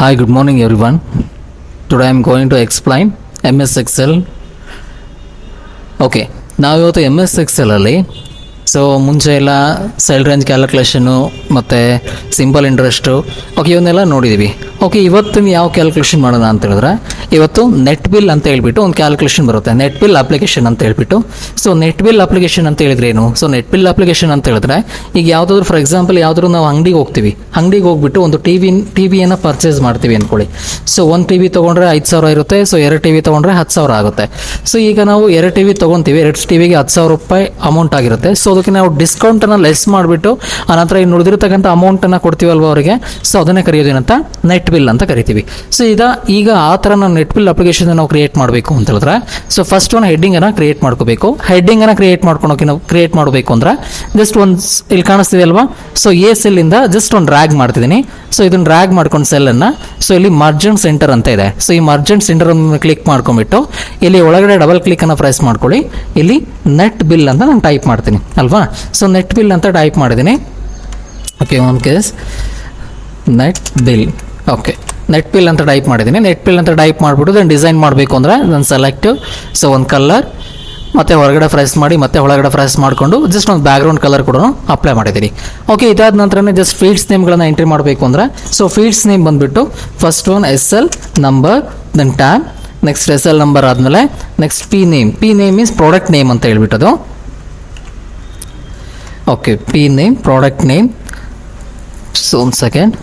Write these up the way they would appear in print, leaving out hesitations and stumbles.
Hi, good morning everyone. Today I am going to explain MS Excel. Okay, ನಾವು ಇವತ್ತು MS Excel ಅಲ್ಲಿ ಮುಂಚೆ ಎಲ್ಲ ಸೆಲ್ ರೇಂಜ್ ಕ್ಯಾಲ್ಕುಲೇಷನು ಮತ್ತು ಸಿಂಪಲ್ ಇಂಟ್ರೆಸ್ಟು ಇವನ್ನೆಲ್ಲ ನೋಡಿದ್ದೀವಿ. ಇವತ್ತಿನ ಯಾವ ಕ್ಯಾಲ್ಕುಲೇಷನ್ ಮಾಡೋಣ ಅಂತ ಹೇಳಿದ್ರೆ ಇವತ್ತು ನೆಟ್ ಬಿಲ್ ಅಂತ ಹೇಳ್ಬಿಟ್ಟು ಒಂದು ಕ್ಯಾಲ್ಕುಲೇಷನ್ ಬರುತ್ತೆ, ನೆಟ್ ಬಿಲ್ ಅಪ್ಲಿಕೇಶನ್ ಅಂತ ಹೇಳ್ಬಿಟ್ಟು. ನೆಟ್ ಬಿಲ್ ಅಪ್ಲಿಕೇಶನ್ ಅಂತ ಹೇಳಿದ್ರೆ ಏನು? ನೆಟ್ ಬಿಲ್ ಅಪ್ಲಿಕೇಶನ್ ಅಂತ ಹೇಳಿದ್ರೆ ಈಗ ಯಾವುದಾದ್ರು ಫಾರ್ ಎಕ್ಸಾಂಪಲ್ ಯಾವುದಾದ್ರು ನಾವು ಅಂಗಡಿಗೆ ಹೋಗ್ಬಿಟ್ಟು ಒಂದು ಟಿ ವಿಯನ್ನು ಪರ್ಚೇಸ್ ಮಾಡ್ತೀವಿ ಅಂದ್ಕೊಳ್ಳಿ. ಒಂದು ಟಿ ವಿ ತೊಗೊಂಡ್ರೆ 5,000 ಇರುತ್ತೆ. 2 ಟಿ ವಿ ತೊಗೊಂಡ್ರೆ 10,000 ಆಗುತ್ತೆ. ಈಗ ನಾವು 2 ಟಿ ವಿ ತೊಗೊತೀವಿ, 2 ಟಿ ವಿಗೆ 10,000 ರೂಪಾಯಿ ಅಮೌಂಟ್ ಆಗಿರುತ್ತೆ. ಅದಕ್ಕೆ ನಾವು ಡಿಸ್ಕೌಂಟನ್ನು ಲೆಸ್ ಮಾಡಿಬಿಟ್ಟು ಆನಂತರ ಇನ್ನು ಉಳಿದಿರತಕ್ಕಂಥ ಅಮೌಂಟನ್ನು ಕೊಡ್ತೀವಲ್ವ ಅವರಿಗೆ, ಅದನ್ನೇ ಕರೆಯೋದೇನಂತ ನೆಟ್ ಬಿಲ್ ಅಂತ ಕರಿತೀವಿ. ಈಗ ಆ ಥರ ನಾವು ನೆಟ್ ಬಿಲ್ ಅಪ್ಲಿಕೇಶನ್ ನಾವು ಕ್ರಿಯೇಟ್ ಮಾಡಬೇಕು ಅಂತ ಹೇಳಿದ್ರೆ ಫಸ್ಟ್ ಒಂದು ಹೆಡ್ಡಿಂಗನ್ನು ಕ್ರಿಯೇಟ್ ಮಾಡ್ಕೋಬೇಕು. ಹೆಡ್ಡಿಂಗನ್ನು ಕ್ರಿಯೇಟ್ ಮಾಡಬೇಕು ಅಂದ್ರೆ ಜಸ್ಟ್ ಒಂದು ಇಲ್ಲಿ ಕಾಣಿಸ್ತಿದೆ ಅಲ್ವಾ, ಎ ಸೆಲ್ಲಿಂದ ಜಸ್ಟ್ ಒಂದು ಡ್ರ್ಯಾಗ್ ಮಾಡ್ತಿದ್ದೀನಿ. ಇದನ್ನು ಡ್ರ್ಯಾಗ್ ಮಾಡ್ಕೊಂಡು ಸೆಲ್ಲನ್ನು ಇಲ್ಲಿ ಮರ್ಜೆಂಟ್ ಸೆಂಟರ್ ಅಂತ ಇದೆ. ಈ ಮರ್ಜೆಂಟ್ ಸೆಂಟರ್ ಕ್ಲಿಕ್ ಮಾಡ್ಕೊಂಡ್ಬಿಟ್ಟು ಇಲ್ಲಿ ಒಳಗಡೆ ಡಬಲ್ ಕ್ಲಿಕ್ಕನ್ನು ಪ್ರೆಸ್ ಮಾಡ್ಕೊಳ್ಳಿ. ಇಲ್ಲಿ ನೆಟ್ ಬಿಲ್ ಅಂತ ನಾನು ಟೈಪ್ ಮಾಡ್ತೀನಿ ಅಲ್ವಾ. ನೆಟ್ ಬಿಲ್ ಅಂತ ಟೈಪ್ ಮಾಡಿದ್ದೀನಿ. One case net bill. Net bill ಅಂತ ಟೈಪ್ ಮಾಡಿದ್ದೀನಿ. ನೆಟ್ ಬಿಲ್ ಅಂತ ಟೈಪ್ ಮಾಡಿಬಿಟ್ಟು ನಾನು ಡಿಸೈನ್ ಮಾಡಬೇಕು ಅಂದರೆ ನಾನು ಸೆಲೆಕ್ಟ್ ಒಂದು ಕಲರ್ ಮತ್ತು ಹೊರಗಡೆ ಫ್ರೆಸ್ ಮಾಡಿ ಮತ್ತೆ ಒಳಗಡೆ ಫ್ರೆಸ್ ಮಾಡಿಕೊಂಡು ಜಸ್ಟ್ ಒಂದು ಬ್ಯಾಕ್ಗ್ರೌಂಡ್ ಕಲರ್ ಕೂಡ ಅಪ್ಲೈ ಮಾಡಿದ್ದೀನಿ. ಇದಾದ ನಂತರನೇ ಜಸ್ಟ್ ಫೀಲ್ಡ್ಸ್ ನೇಮ್ಗಳನ್ನು ಎಂಟ್ರಿ ಮಾಡಬೇಕು ಅಂದರೆ ಫೀಲ್ಡ್ಸ್ ನೇಮ್ ಬಂದುಬಿಟ್ಟು first one SL number, then tab, next SL number ಆದಮೇಲೆ next P name means product name ಅಂತ ಹೇಳ್ಬಿಟ್ಟದು. P name, product name. ಒಂದು second,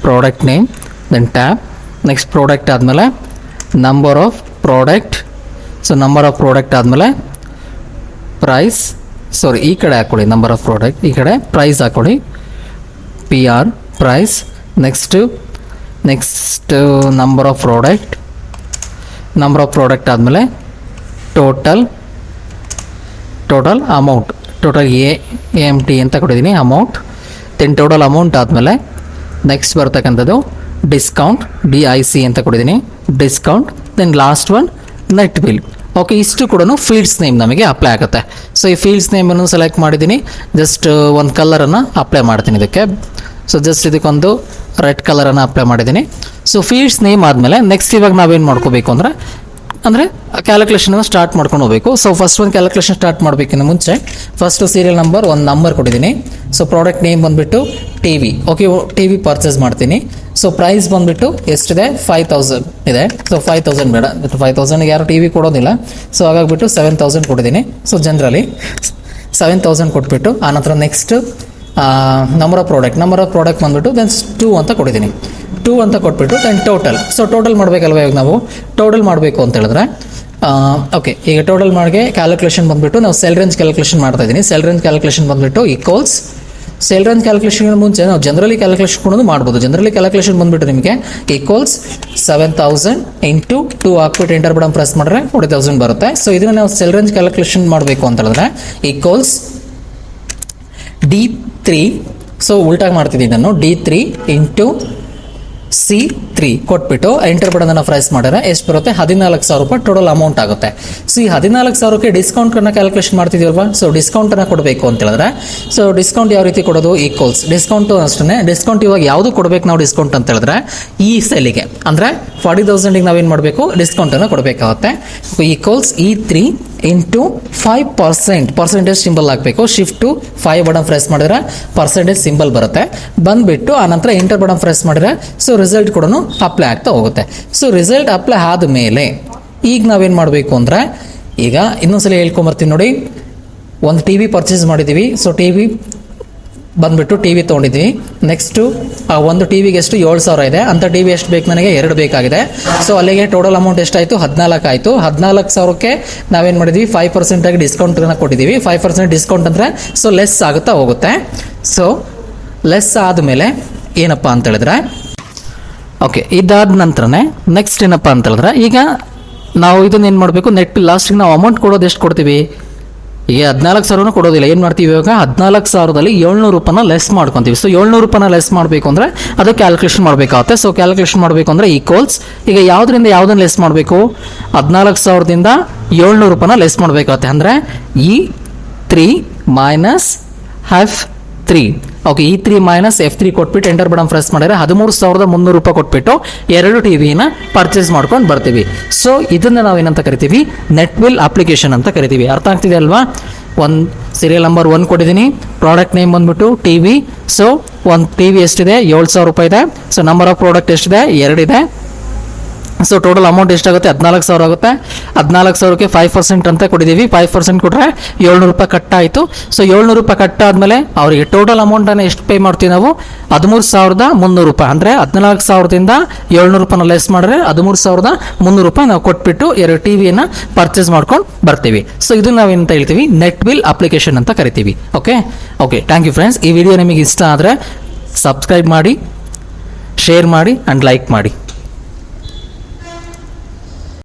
product name, then tab, next product ಆದಮೇಲೆ number of product. Number of product ಆದಮೇಲೆ price, ಈ ಕಡೆ ಹಾಕ್ಕೊಳ್ಳಿ number of product, ಈ ಕಡೆ ಪ್ರೈಸ್ ಹಾಕ್ಕೊಳ್ಳಿ, PR price. Next number of product ಆದಮೇಲೆ ಟೋಟಲ್ ಅಮೌಂಟ್, ಟೋಟಲ್ AMT ಅಂತ ಕೊಟ್ಟಿದ್ದೀನಿ ಅಮೌಂಟ್. ದೆನ್ ಟೋಟಲ್ ಅಮೌಂಟ್ ಆದಮೇಲೆ ನೆಕ್ಸ್ಟ್ ಬರ್ತಕ್ಕಂಥದ್ದು ಡಿಸ್ಕೌಂಟ್, DIC ಅಂತ ಕೊಟ್ಟಿದ್ದೀನಿ discount. Then last one net bill. ಇಷ್ಟು ಕೂಡ ಫೀಲ್ಡ್ಸ್ ನೇಮ್ ನಮಗೆ ಅಪ್ಲೈ ಆಗುತ್ತೆ. ಈ ಫೀಲ್ಡ್ಸ್ ನೇಮನ್ನು ಸೆಲೆಕ್ಟ್ ಮಾಡಿದ್ದೀನಿ. ಜಸ್ಟ್ ಒಂದು ಕಲರನ್ನು ಅಪ್ಲೈ ಮಾಡ್ತೀನಿ ಇದಕ್ಕೆ. ಜಸ್ಟ್ ಇದಕ್ಕೊಂದು ರೆಡ್ ಕಲರನ್ನು ಅಪ್ಲೈ ಮಾಡಿದ್ದೀನಿ. ಫೀಲ್ಡ್ಸ್ ನೇಮ್ ಆದಮೇಲೆ ನೆಕ್ಸ್ಟ್ ಇವಾಗ ನಾವೇನು ಮಾಡ್ಕೋಬೇಕು ಅಂದರೆ ಕ್ಯಾಲ್ಕುಲೇಷನ್ ಸ್ಟಾರ್ಟ್ ಮಾಡ್ಕೊಂಡು ಹೋಗಬೇಕು. ಫಸ್ಟ್ ಒಂದು ಕ್ಯಾಲ್ಕುಲೇಷನ್ ಸ್ಟಾರ್ಟ್ ಮಾಡಬೇಕಿನ್ನ ಮುಂಚೆ ಫಸ್ಟು ಸೀರಿಯಲ್ ನಂಬರ್ ಒಂದು ನಂಬರ್ ಕೊಟ್ಟಿದ್ದೀನಿ. ಪ್ರಾಡಕ್ಟ್ ನೇಮ್ ಬಂದುಬಿಟ್ಟು TV. TV ಪರ್ಚೇಸ್ ಮಾಡ್ತೀನಿ. ಪ್ರೈಸ್ ಬಂದುಬಿಟ್ಟು ಎಷ್ಟಿದೆ 5,000 ಇದೆ. 5,000 ಬೇಡ, 5,000 ಯಾರು TV ಕೊಡೋದಿಲ್ಲ. ಹಾಗಾಗ್ಬಿಟ್ಟು 7,000 ಕೊಟ್ಟಿದ್ದೀನಿ. ಜನರಲಿ 7,000 ಕೊಟ್ಬಿಟ್ಟು ಆನಂತರ ನೆಕ್ಸ್ಟ್ ನಂಬರ್ ಆಫ್ ಪ್ರಾಡಕ್ಟ್ ಬಂದುಬಿಟ್ಟು ದೆನ್ 2 ಅಂತ ಕೊಟ್ಟಿದ್ದೀನಿ. 2 ಅಂತ ಕೊಟ್ಬಿಟ್ಟು ದೆನ್ ಟೋಟಲ್. ಟೋಟಲ್ ಮಾಡಬೇಕಲ್ವ ಇವಾಗ ನಾವು ಟೋಟಲ್ ಮಾಡಬೇಕು ಅಂತ ಹೇಳಿದ್ರೆ ಈಗ ಟೋಟಲ್ ಮಾಡಿಗೆ ಕ್ಯಾಲ್ಕುಲೇಷನ್ ಬಂದುಬಿಟ್ಟು ನಾವು ಸೆಲ್ ರೇಂಜ್ ಕ್ಯಾಲ್ಕುಲೇಷನ್ ಮಾಡ್ತಾ ಇದ್ದೀನಿ. ಸೆಲ್ ರೇಂಜ್ ಕ್ಯಾಲ್ಕುಲೇಷನ್ ಬಂದುಬಿಟ್ಟು ಈಕ್ವಲ್ಸ್ ಸೆಲ್ ರೇಂಜ್ ಕ್ಯಾಲ್ಕುಲೇಷನ್ ಮುಂಚೆ ನಾವು ಜನರಲಿ ಕ್ಯಾಲ್ಕುಲೇಷನ್ ಕೂಡ ಮಾಡ್ಬೋದು. ಜನರಲಿ ಕ್ಯಾಲ್ಕುಲೇಷನ್ ಬಂದುಬಿಟ್ಟು ನಿಮಗೆ ಈಕ್ವಲ್ಸ್ 7,000 ಇಂಟು 2 ಹಾಕ್ಬಿಟ್ಟು ಎಂಟರ್ ಬಟನ್ ಪ್ರೆಸ್ ಮಾಡಿದ್ರೆ 40,000 ಬರುತ್ತೆ. ಇದನ್ನು ನಾವು ಸೆಲ್ ರೇಂಜ್ ಕ್ಯಾಲ್ಕುಲೇಷನ್ ಮಾಡಬೇಕು ಅಂತ ಹೇಳಿದ್ರೆ ಈಕ್ವಲ್ಸ್ D3. ಉಲ್ಟಾಗಿ ಮಾಡ್ತಿದ್ದೀನಿ ನಾನು. D3 ಇಂಟು C3 ಕೊಟ್ಬಿಟ್ಟು ಎಂಟರ್ ಬಟನ್ ಪ್ರೆಸ್ ಮಾಡಿದ್ರೆ ಎಷ್ಟು ಬರುತ್ತೆ? 14,000 ರೂಪಾಯಿ ಟೋಟಲ್ ಅಮೌಂಟ್ ಆಗುತ್ತೆ. ಈ 14,000ಕ್ಕೆ ಡಿಸ್ಕೌಂಟನ್ನು ಕ್ಯಾಲ್ಕುಲೇಷನ್ ಮಾಡ್ತಿದ್ದೀವಲ್ವಾ. ಡಿಸ್ಕೌಂಟನ್ನು ಕೊಡಬೇಕು ಅಂತ ಹೇಳಿದ್ರೆ ಡಿಸ್ಕೌಂಟ್ ಯಾವ ರೀತಿ ಕೊಡೋದು? ಈಕ್ವಲ್ಸ್ ಡಿಸ್ಕೌಂಟು ಅಷ್ಟೇ. ಡಿಸ್ಕೌಂಟ್ ಇವಾಗ ಯಾವುದು ಕೊಡಬೇಕು ನಾವು ಡಿಸ್ಕೌಂಟ್ ಅಂತ ಹೇಳಿದ್ರೆ ಈ ಸೆಲ್ಲಿಗೆ ಅಂದರೆ 40,000ಗೆ ನಾವೇನು ಮಾಡಬೇಕು? ಡಿಸ್ಕೌಂಟನ್ನು ಕೊಡಬೇಕಾಗುತ್ತೆ. Equals E3 into 5%. Percentage symbol ಹಾಕಬೇಕು. ಶಿಫ್ಟ್ ಟು 5 ಬಟನ್ ಪ್ರೆಸ್ ಮಾಡಿದ್ರೆ ಪರ್ಸೆಂಟೇಜ್ ಸಿಂಬಲ್ ಬರುತ್ತೆ. ಬಂದುಬಿಟ್ಟು ಆನಂತರ ಎಂಟರ್ ಬಟನ್ ಪ್ರೆಸ್ ಮಾಡಿದ್ರೆ ರಿಸಲ್ಟ್ ಕೂಡ ಅಪ್ಲೈ ಆಗ್ತಾ ಹೋಗುತ್ತೆ. ರಿಸಲ್ಟ್ ಅಪ್ಲೈ ಆದಮೇಲೆ ಈಗ ನಾವೇನು ಮಾಡಬೇಕು ಅಂದರೆ ಈಗ ಇನ್ನೊಂದ್ಸಲ ಹೇಳ್ಕೊಂಬರ್ತೀನಿ ನೋಡಿ. ಒಂದು TV ಪರ್ಚೇಸ್ ಮಾಡಿದ್ದೀವಿ. TV ಬಂದುಬಿಟ್ಟು TV ತೊಗೊಂಡಿದ್ವಿ. ನೆಕ್ಸ್ಟು ಒಂದು TVಗೆ ಎಷ್ಟು 7,000 ಇದೆ. ಅಂಥ TV ಎಷ್ಟು ಬೇಕು ನನಗೆ? 2 ಬೇಕಾಗಿದೆ. ಅಲ್ಲಿಗೆ ಟೋಟಲ್ ಅಮೌಂಟ್ ಎಷ್ಟಾಯಿತು? 14 ಆಯಿತು. 14,000ಕ್ಕೆ ನಾವೇನು ಮಾಡಿದ್ವಿ? 5% ಆಗಿ ಡಿಸ್ಕೌಂಟನ್ನು ಕೊಟ್ಟಿದ್ದೀವಿ. 5% ಡಿಸ್ಕೌಂಟ್ ಅಂದರೆ ಲೆಸ್ ಆಗುತ್ತಾ ಹೋಗುತ್ತೆ. ಲೆಸ್ ಆದಮೇಲೆ ಏನಪ್ಪ ಅಂತ ಹೇಳಿದ್ರೆ ಇದಾದ ನಂತರನೇ ನೆಕ್ಸ್ಟ್ ಏನಪ್ಪ ಅಂತ ಹೇಳಿದ್ರೆ ಈಗ ನಾವು ಇದನ್ನು ಏನು ಮಾಡಬೇಕು? ನೆಟ್ ಬಿಲ್ ಲಾಸ್ಟಿಗೆ ನಾವು ಅಮೌಂಟ್ ಕೊಡೋದು ಎಷ್ಟು ಕೊಡ್ತೀವಿ? ಈಗ 14,000 ಕೊಡೋದಿಲ್ಲ. ಏನು ಮಾಡ್ತೀವಿ ಇವಾಗ? 14,000ದಲ್ಲಿ 700 ರೂಪಾಯಿನ ಲೆಸ್ ಮಾಡ್ಕೊತೀವಿ. 700 ರೂಪಾಯಿನ ಲೆಸ್ ಮಾಡಬೇಕು ಅಂದರೆ ಅದು ಕ್ಯಾಲ್ಕುಲೇಷನ್ ಮಾಡಬೇಕಾಗುತ್ತೆ. ಕ್ಯಾಲ್ಕುಲೇಷನ್ ಮಾಡಬೇಕು ಅಂದರೆ ಈಕ್ವಲ್ಸ್ ಈಗ ಯಾವುದರಿಂದ ಯಾವುದನ್ನು ಲೆಸ್ ಮಾಡಬೇಕು? 14,000ದಿಂದ 700 ರೂಪಾಯಿನ ಲೆಸ್ ಮಾಡಬೇಕಾಗುತ್ತೆ. ಅಂದರೆ E3 minus F3 okay E3 minus F3 ಕೊಟ್ಬಿಟ್ಟು ಎಂಟರ್ ಬಟನ್ ಪ್ರೆಸ್ ಮಾಡಿದ್ರೆ 13,300 ರೂಪಾಯಿ ಕೊಟ್ಬಿಟ್ಟು 2 ಟಿವಿನ ಪರ್ಚೇಸ್ ಮಾಡ್ಕೊಂಡು ಬರ್ತೀವಿ. ಸೊ ಇದನ್ನ ನಾವೇನಂತ ಕರಿತೀವಿ, ನೆಟ್ ವಿಲ್ ಅಪ್ಲಿಕೇಶನ್ ಅಂತ ಕರಿತೀವಿ. ಅರ್ಥ ಆಗ್ತಿದೆ ಅಲ್ವಾ? ಒಂದು ಸೀರಿಯಲ್ ನಂಬರ್ 1 ಕೊಟ್ಟಿದ್ದೀನಿ, ಪ್ರಾಡಕ್ಟ್ ನೇಮ್ ಬಂದ್ಬಿಟ್ಟು ಟಿವಿ. ಸೊ ಒಂದು ಟಿವಿ ಎಷ್ಟಿದೆ, 7,000 ರೂಪಾಯಿ ಇದೆ. ಸೊ ನಂಬರ್ ಆಫ್ ಪ್ರಾಡಕ್ಟ್ ಎಷ್ಟಿದೆ, 2 ಇದೆ. ಸೊ ಟೋಟಲ್ ಅಮೌಂಟ್ ಎಷ್ಟಾಗುತ್ತೆ, 14,000 ಆಗುತ್ತೆ. 14,000ಕ್ಕೆ 5% ಅಂತ ಕೊಟ್ಟಿದ್ದೀವಿ. 5% ಕೊಟ್ಟರೆ 700 ರೂಪಾಯಿ ಕಟ್ ಆಯಿತು. ಸೊ 700 ರೂಪಾಯಿ ಕಟ್ ಆದಮೇಲೆ ಅವರಿಗೆ ಟೋಟಲ್ ಅಮೌಂಟನ್ನು ಎಷ್ಟು ಪೇ ಮಾಡ್ತೀವಿ ನಾವು, 13,300 ರೂಪಾಯಿ. ಅಂದರೆ 14,000ದಿಂದ 700 ರೂಪಾಯಿನ ಲೆಸ್ ಮಾಡಿದ್ರೆ 13,300 ರೂಪಾಯಿ ನಾವು ಕೊಟ್ಬಿಟ್ಟು 2 ಟಿವಿಯನ್ನು ಪರ್ಚೇಸ್ ಮಾಡ್ಕೊಂಡು ಬರ್ತೀವಿ. ಸೊ ಇದನ್ನು ನಾವೇನಂತ ಹೇಳ್ತೀವಿ, ನೆಟ್ ವಿಲ್ ಅಪ್ಲಿಕೇಶನ್ ಅಂತ ಕರಿತೀವಿ. Okay thank you friends. ಈ ವಿಡಿಯೋ ನಿಮಗೆ ಇಷ್ಟ ಆದರೆ ಸಬ್ಸ್ಕ್ರೈಬ್ ಮಾಡಿ, ಶೇರ್ ಮಾಡಿ ಆ್ಯಂಡ್ ಲೈಕ್ ಮಾಡಿ.